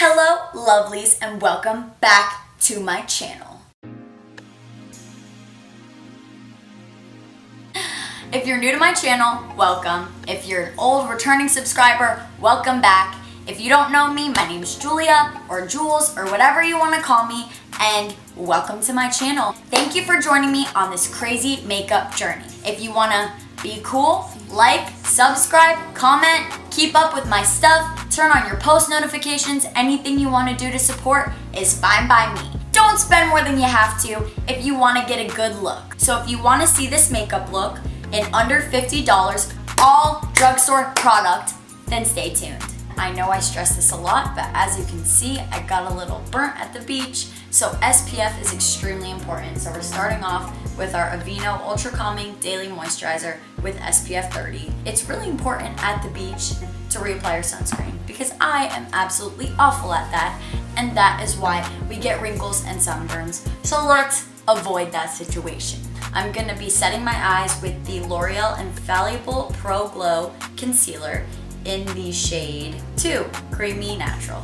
Hello lovelies and welcome back to my channel. If you're new to my channel, welcome. If you're an old returning subscriber, welcome back. If you don't know me, my name is Julia or Jules or whatever you want to call me, and welcome to my channel. Thank you for joining me on this crazy makeup journey. If you want to be cool, like, subscribe, comment, keep up with my stuff, turn on your post notifications, anything you want to do to support is fine by me. Don't spend more than you have to if you want to get a good look. So if you want to see this makeup look in under $50, all drugstore product, then stay tuned. I know I stress this a lot, but as you can see, I got a little burnt at the beach, so SPF is extremely important. So we're starting off with our Aveeno Ultra Calming Daily Moisturizer with SPF 30. It's really important at the beach to reapply your sunscreen because I am absolutely awful at that, and that is why we get wrinkles and sunburns. So let's avoid that situation. I'm gonna be setting my eyes with the L'Oreal Infallible Pro Glow Concealer in the shade 2, Creamy Natural.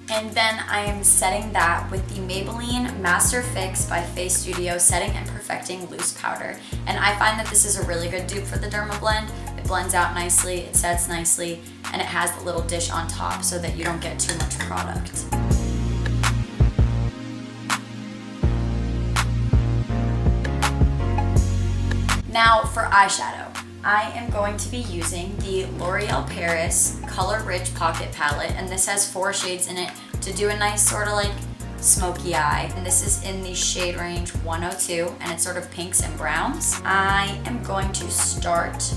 And then I am setting that with the Maybelline Master Fix by Face Studio Setting and Perfecting Loose Powder. And I find that this is a really good dupe for the Derma Blend. It blends out nicely, it sets nicely, and it has the little dish on top so that you don't get too much product. Now for eyeshadow, I am going to be using the L'Oreal Paris Color Rich Pocket Palette, and this has 4 shades in it to do a nice sort of like smoky eye. And this is in the shade range 102, and it's sort of pinks and browns. I am going to start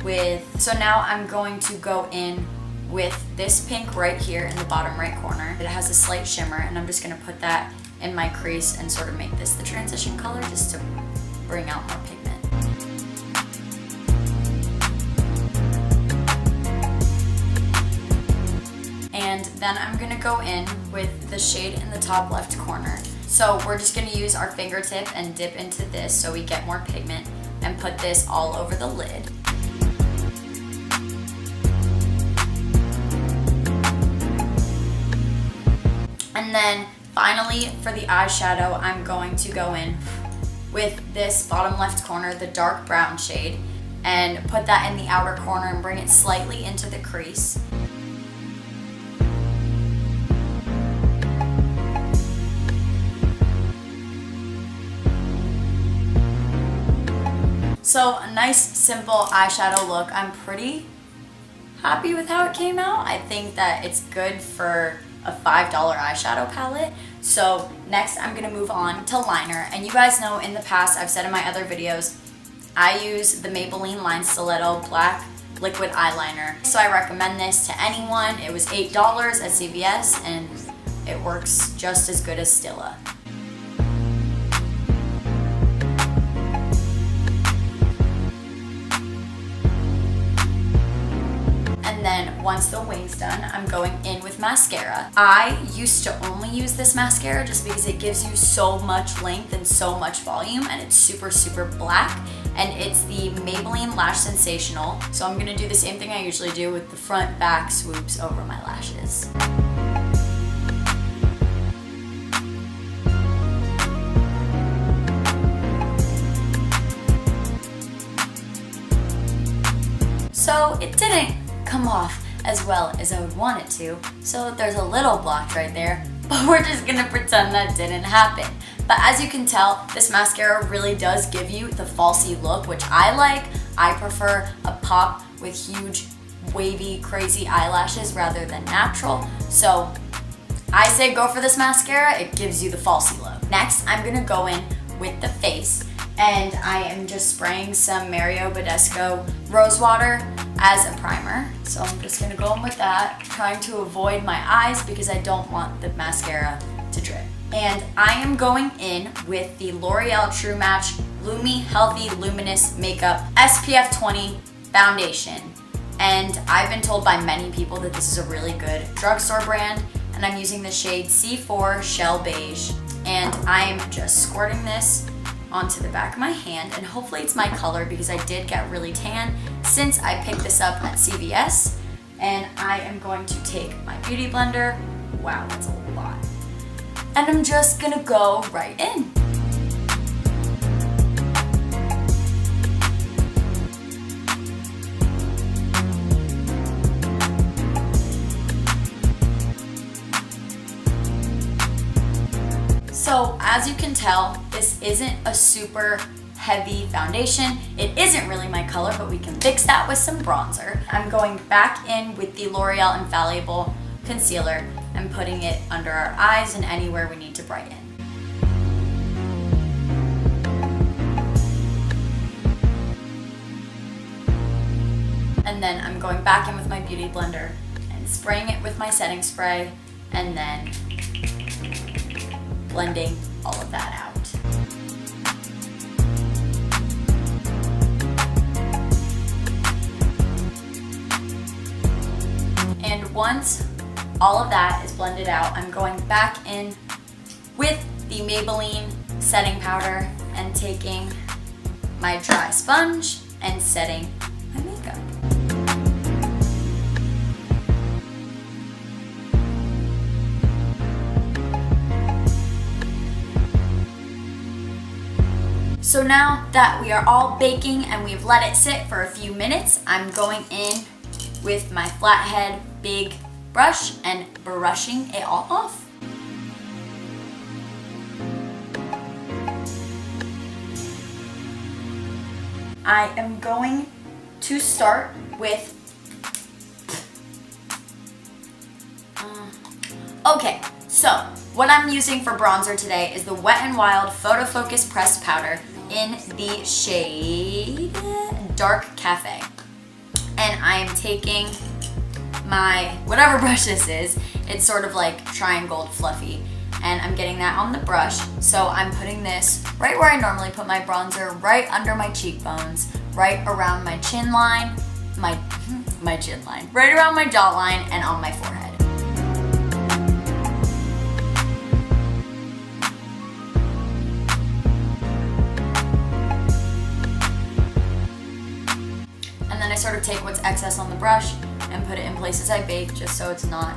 with, so now I'm going to go in with this pink right here in the bottom right corner. It has a slight shimmer, and I'm just gonna put that in my crease and sort of make this the transition color just to bring out more pigment. And then I'm gonna go in with the shade in the top left corner. So we're just gonna use our fingertip and dip into this so we get more pigment and put this all over the lid. And then finally for the eyeshadow, I'm going to go in with this bottom left corner, the dark brown shade, and put that in the outer corner and bring it slightly into the crease. So a nice simple eyeshadow look. I'm pretty happy with how it came out. I think that it's good for a $5 eyeshadow palette. So next I'm gonna move on to liner. And you guys know in the past, I've said in my other videos, I use the Maybelline Line Stiletto Black Liquid Eyeliner. So I recommend this to anyone. It was $8 at CVS and it works just as good as Stila. Then once the wing's done, I'm going in with mascara. I used to only use this mascara just because it gives you so much length and so much volume, and it's super, super black. And it's the Maybelline Lash Sensational. So I'm gonna do the same thing I usually do with the front back swoops over my lashes. So it didn't come off as well as I would want it to, so there's a little blotch right there, but we're just gonna pretend that didn't happen. But as you can tell, this mascara really does give you the falsy look, which I like. I prefer a pop with huge, wavy, crazy eyelashes rather than natural, so I say go for this mascara. It gives you the falsy look. Next, I'm gonna go in with the face, and I am just spraying some Mario Badescu Rose Water as a primer. So I'm just gonna go in with that, trying to avoid my eyes because I don't want the mascara to drip. And I am going in with the L'Oreal True Match Lumi Healthy Luminous Makeup SPF 20 Foundation. And I've been told by many people that this is a really good drugstore brand, and I'm using the shade C4 Shell Beige. And I am just squirting this onto the back of my hand, and hopefully it's my color because I did get really tan since I picked this up at CVS. And I am going to take my beauty blender. Wow, that's a lot. And I'm just gonna go right in. So as you can tell, this isn't a super heavy foundation. It isn't really my color, but we can fix that with some bronzer. I'm going back in with the L'Oreal Infallible Concealer and putting it under our eyes and anywhere we need to brighten. And then I'm going back in with my beauty blender and spraying it with my setting spray, and then blending all of that out. And once all of that is blended out, I'm going back in with the Maybelline setting powder and taking my dry sponge and setting my makeup. So now that we are all baking and we've let it sit for a few minutes, I'm going in with my flathead big brush and brushing it all off. I am going to start with, okay, so what I'm using for bronzer today is the Wet n Wild Photo Focus Pressed Powder in the shade Dark Cafe. And I am taking my, whatever brush this is, it's sort of like triangled fluffy, and I'm getting that on the brush. So I'm putting this right where I normally put my bronzer, right under my cheekbones, right around my chin line, my chin line, right around my jawline and on my forehead. I sort of take what's excess on the brush and put it in places I bake, just so it's not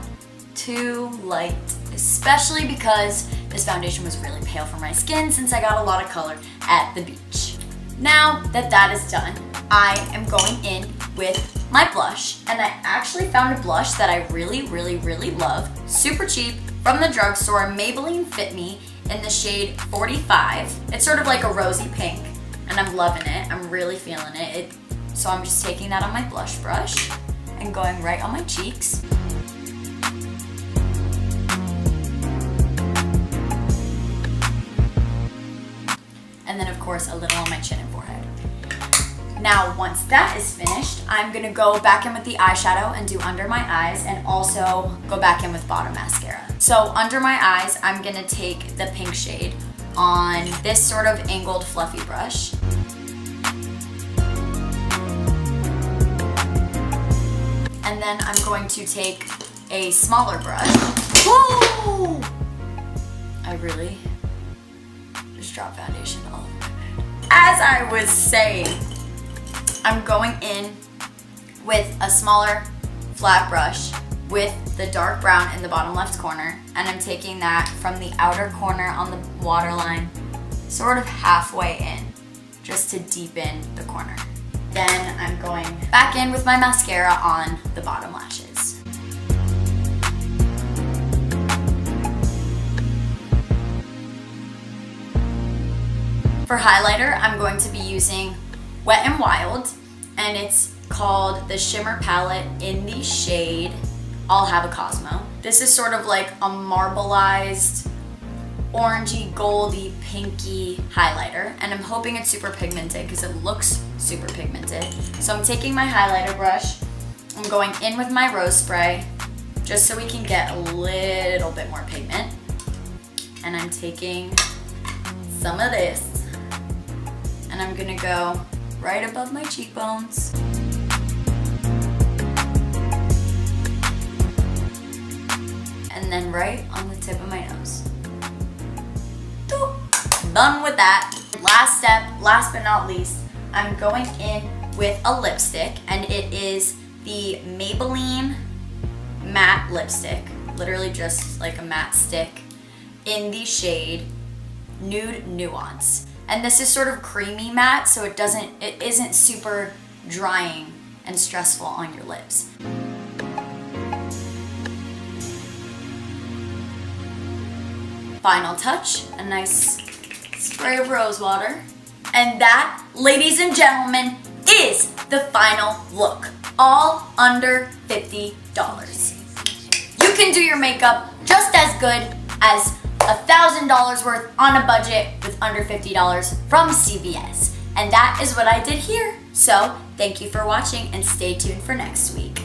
too light, especially because this foundation was really pale for my skin since I got a lot of color at the beach. Now that that is done, I am going in with my blush, and I actually found a blush that I really love, super cheap, from the drugstore, Maybelline Fit Me, in the shade 45. It's sort of like a rosy pink, and I'm loving it. I'm really feeling it. So I'm just taking that on my blush brush and going right on my cheeks. And then of course a little on my chin and forehead. Now once that is finished, I'm gonna go back in with the eyeshadow and do under my eyes, and also go back in with bottom mascara. So under my eyes, I'm gonna take the pink shade on this sort of angled fluffy brush. And then I'm going to take a smaller brush. Whoa! I really just dropped foundation all over my head. As I was saying, I'm going in with a smaller flat brush with the dark brown in the bottom left corner, and I'm taking that from the outer corner on the waterline, sort of halfway in, just to deepen the corner. Then I'm going back in with my mascara on the bottom lashes. For highlighter, I'm going to be using Wet n Wild, and it's called the Shimmer Palette in the shade I'll Have a Cosmo. This is sort of like a marbleized, orangey, goldy, pinky highlighter, and I'm hoping it's super pigmented because it looks super pigmented. So I'm taking my highlighter brush, I'm going in with my rose spray, just so we can get a little bit more pigment, and I'm taking some of this, and I'm gonna go right above my cheekbones. And then right on the tip of my nose. Done with that. last step, last but not least, I'm going in with a lipstick, and it is the Maybelline matte lipstick, literally just like a matte stick, in the shade Nude Nuance. And this is sort of creamy matte, so it isn't super drying and stressful on your lips. Final touch, a nice spray of rose water. And that, ladies and gentlemen, is the final look, all under $50. You can do your makeup just as good as $1,000 worth on a budget with under $50 from CVS. And that is what I did here. So thank you for watching and stay tuned for next week.